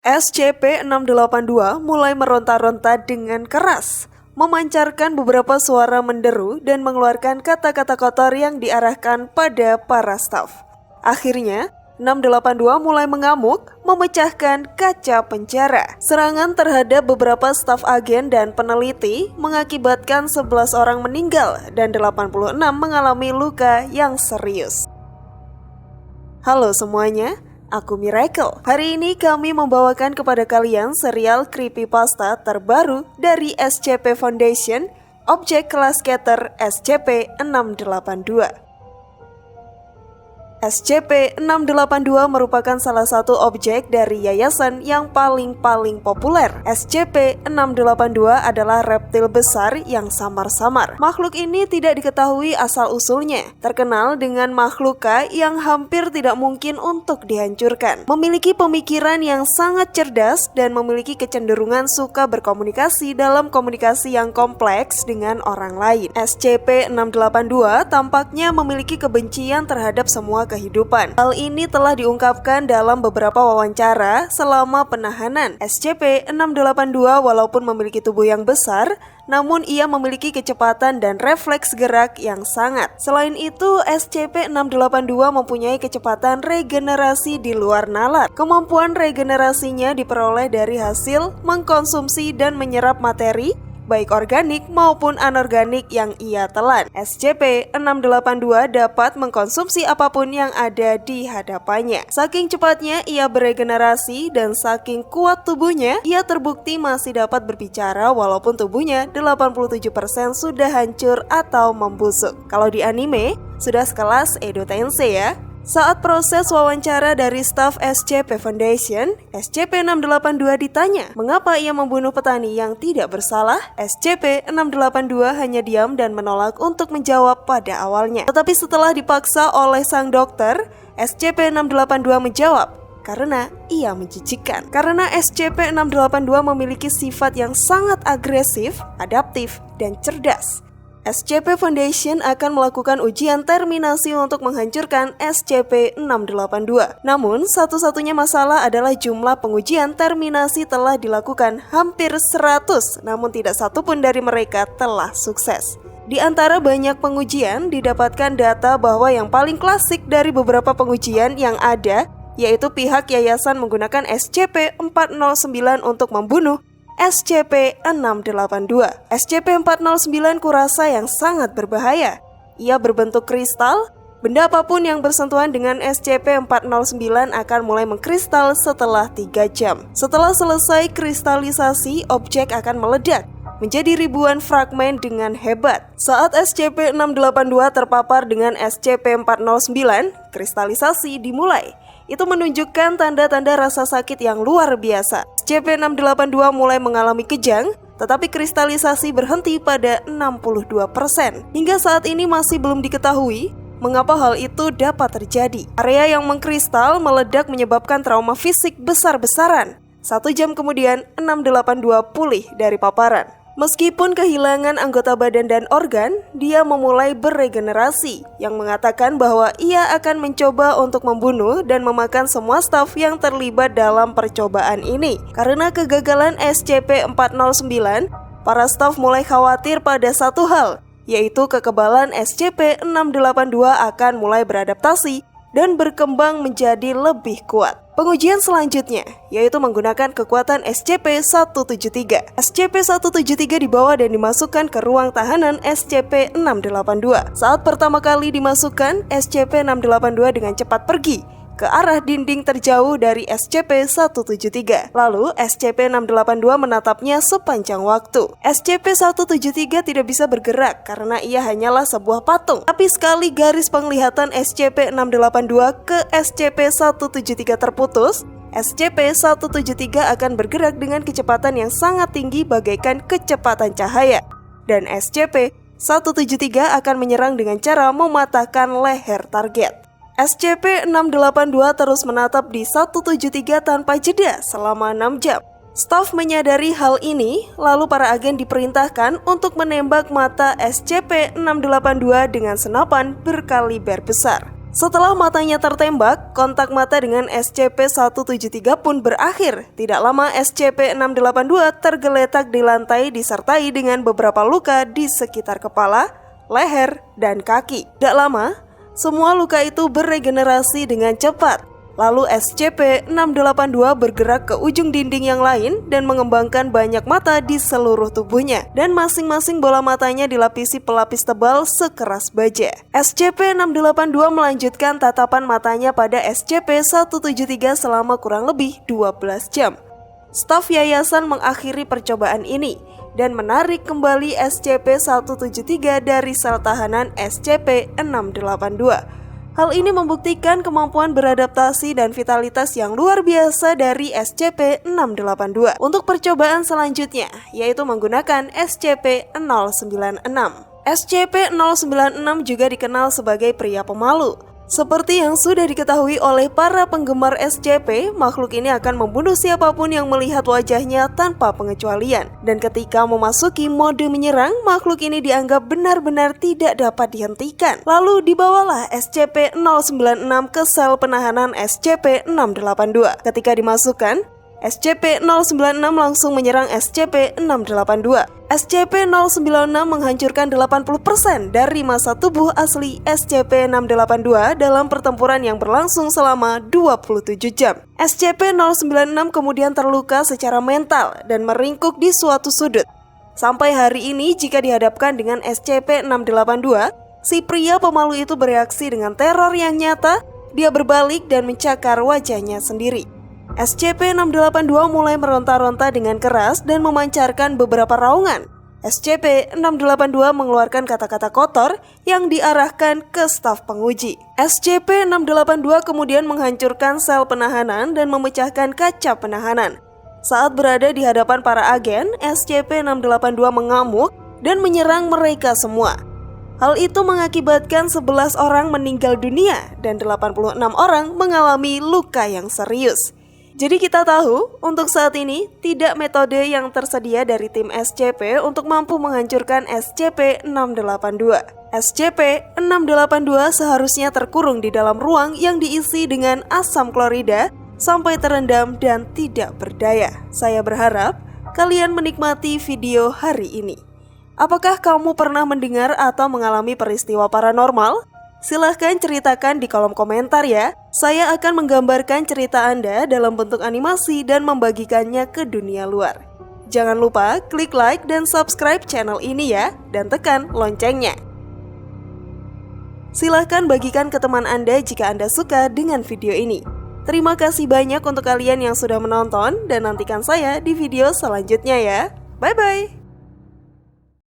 SCP-682 mulai meronta-ronta dengan keras, memancarkan beberapa suara menderu dan mengeluarkan kata-kata kotor yang diarahkan pada para staf. Akhirnya, 682 mulai mengamuk, memecahkan kaca penjara. Serangan terhadap beberapa staf agen dan peneliti mengakibatkan 11 orang meninggal dan 86 mengalami luka yang serius. Halo semuanya, aku Miracle. Hari ini kami membawakan kepada kalian serial creepypasta terbaru dari SCP Foundation, Objek Kelas Scatter SCP-682. SCP-682 merupakan salah satu objek dari yayasan yang paling populer. SCP-682 adalah reptil besar yang samar-samar. Makhluk ini tidak diketahui asal-usulnya, terkenal dengan makhluka yang hampir tidak mungkin untuk dihancurkan. Memiliki pemikiran yang sangat cerdas dan memiliki kecenderungan suka berkomunikasi dalam komunikasi yang kompleks dengan orang lain. SCP-682 tampaknya memiliki kebencian terhadap semua kehidupan. Hal ini telah diungkapkan dalam beberapa wawancara selama penahanan. SCP-682 walaupun memiliki tubuh yang besar, namun ia memiliki kecepatan dan refleks gerak yang sangat. Selain itu, SCP-682 mempunyai kecepatan regenerasi di luar nalar. Kemampuan regenerasinya diperoleh dari hasil mengkonsumsi dan menyerap materi baik organik maupun anorganik yang ia telan. SCP-682 dapat mengkonsumsi apapun yang ada di hadapannya. Saking cepatnya ia beregenerasi dan saking kuat tubuhnya, ia terbukti masih dapat berbicara walaupun tubuhnya 87% sudah hancur atau membusuk. Kalau di anime, sudah sekelas Edo Tensei ya. Saat proses wawancara dari staf SCP Foundation, SCP-682 ditanya mengapa ia membunuh petani yang tidak bersalah. SCP-682 hanya diam dan menolak untuk menjawab pada awalnya. Tetapi setelah dipaksa oleh sang dokter, SCP-682 menjawab, karena ia menjijikkan. Karena SCP-682 memiliki sifat yang sangat agresif, adaptif, dan cerdas. SCP Foundation akan melakukan ujian terminasi untuk menghancurkan SCP-682. Namun, satu-satunya masalah adalah jumlah pengujian terminasi telah dilakukan hampir 100, namun tidak satu pun dari mereka telah sukses. Di antara banyak pengujian, didapatkan data bahwa yang paling klasik dari beberapa pengujian yang ada, yaitu pihak yayasan menggunakan SCP-409 untuk membunuh SCP-682. SCP-409 kurasa yang sangat berbahaya. Ia berbentuk kristal. Benda apapun yang bersentuhan dengan SCP-409 akan mulai mengkristal setelah 3 jam. Setelah selesai kristalisasi, objek akan meledak menjadi ribuan fragmen dengan hebat. Saat SCP-682 terpapar dengan SCP-409, kristalisasi dimulai. Itu menunjukkan tanda-tanda rasa sakit yang luar biasa. SCP-682 mulai mengalami kejang, tetapi kristalisasi berhenti pada 62%. Hingga saat ini masih belum diketahui mengapa hal itu dapat terjadi. Area yang mengkristal meledak menyebabkan trauma fisik besar-besaran. 1 jam kemudian, 682 pulih dari paparan. Meskipun kehilangan anggota badan dan organ, dia memulai beregenerasi, yang mengatakan bahwa ia akan mencoba untuk membunuh dan memakan semua staf yang terlibat dalam percobaan ini. Karena kegagalan SCP-409, para staf mulai khawatir pada satu hal, yaitu kekebalan SCP-682 akan mulai beradaptasi dan berkembang menjadi lebih kuat. Pengujian selanjutnya, yaitu menggunakan kekuatan SCP-173. SCP-173 dibawa dan dimasukkan ke ruang tahanan SCP-682. Saat pertama kali dimasukkan, SCP-682 dengan cepat pergi ke arah dinding terjauh dari SCP-173. Lalu, SCP-682 menatapnya sepanjang waktu. SCP-173 tidak bisa bergerak karena ia hanyalah sebuah patung. Tapi sekali garis penglihatan SCP-682 ke SCP-173 terputus, SCP-173 akan bergerak dengan kecepatan yang sangat tinggi bagaikan kecepatan cahaya. Dan SCP-173 akan menyerang dengan cara mematahkan leher target. SCP-682 terus menatap di 173 tanpa jeda selama 6 jam. Staf menyadari hal ini, lalu para agen diperintahkan untuk menembak mata SCP-682 dengan senapan berkaliber besar. Setelah matanya tertembak, kontak mata dengan SCP-173 pun berakhir. Tidak lama SCP-682 tergeletak di lantai disertai dengan beberapa luka di sekitar kepala, leher, dan kaki. Tidak lama, semua luka itu beregenerasi dengan cepat. Lalu SCP-682 bergerak ke ujung dinding yang lain dan mengembangkan banyak mata di seluruh tubuhnya. Dan masing-masing bola matanya dilapisi pelapis tebal sekeras baja. SCP-682 melanjutkan tatapan matanya pada SCP-173 selama kurang lebih 12 jam. Staf yayasan mengakhiri percobaan ini dan menarik kembali SCP-173 dari sel tahanan SCP-682. Hal ini membuktikan kemampuan beradaptasi dan vitalitas yang luar biasa dari SCP-682 untuk percobaan selanjutnya, yaitu menggunakan SCP-096. SCP-096 juga dikenal sebagai pria pemalu. Seperti yang sudah diketahui oleh para penggemar SCP, makhluk ini akan membunuh siapapun yang melihat wajahnya tanpa pengecualian. Dan ketika memasuki mode menyerang, makhluk ini dianggap benar-benar tidak dapat dihentikan. Lalu dibawalah SCP-096 ke sel penahanan SCP-682. Ketika dimasukkan, SCP-096 langsung menyerang SCP-682. SCP-096 menghancurkan 80% dari massa tubuh asli SCP-682 dalam pertempuran yang berlangsung selama 27 jam. SCP-096 kemudian terluka secara mental dan meringkuk di suatu sudut. Sampai hari ini, jika dihadapkan dengan SCP-682, si pria pemalu itu bereaksi dengan teror yang nyata. Dia berbalik dan mencakar wajahnya sendiri. SCP-682 mulai meronta-ronta dengan keras dan memancarkan beberapa raungan. SCP-682 mengeluarkan kata-kata kotor yang diarahkan ke staf penguji. SCP-682 kemudian menghancurkan sel penahanan dan memecahkan kaca penahanan. Saat berada di hadapan para agen, SCP-682 mengamuk dan menyerang mereka semua. Hal itu mengakibatkan 11 orang meninggal dunia dan 86 orang mengalami luka yang serius. Jadi kita tahu, untuk saat ini tidak metode yang tersedia dari tim SCP untuk mampu menghancurkan SCP-682. SCP-682 seharusnya terkurung di dalam ruang yang diisi dengan asam klorida sampai terendam dan tidak berdaya. Saya berharap kalian menikmati video hari ini. Apakah kamu pernah mendengar atau mengalami peristiwa paranormal? Silahkan ceritakan di kolom komentar ya. Saya akan menggambarkan cerita Anda dalam bentuk animasi dan membagikannya ke dunia luar. Jangan lupa klik like dan subscribe channel ini ya, dan tekan loncengnya. Silahkan bagikan ke teman Anda jika Anda suka dengan video ini. Terima kasih banyak untuk kalian yang sudah menonton dan nantikan saya di video selanjutnya ya. Bye-bye.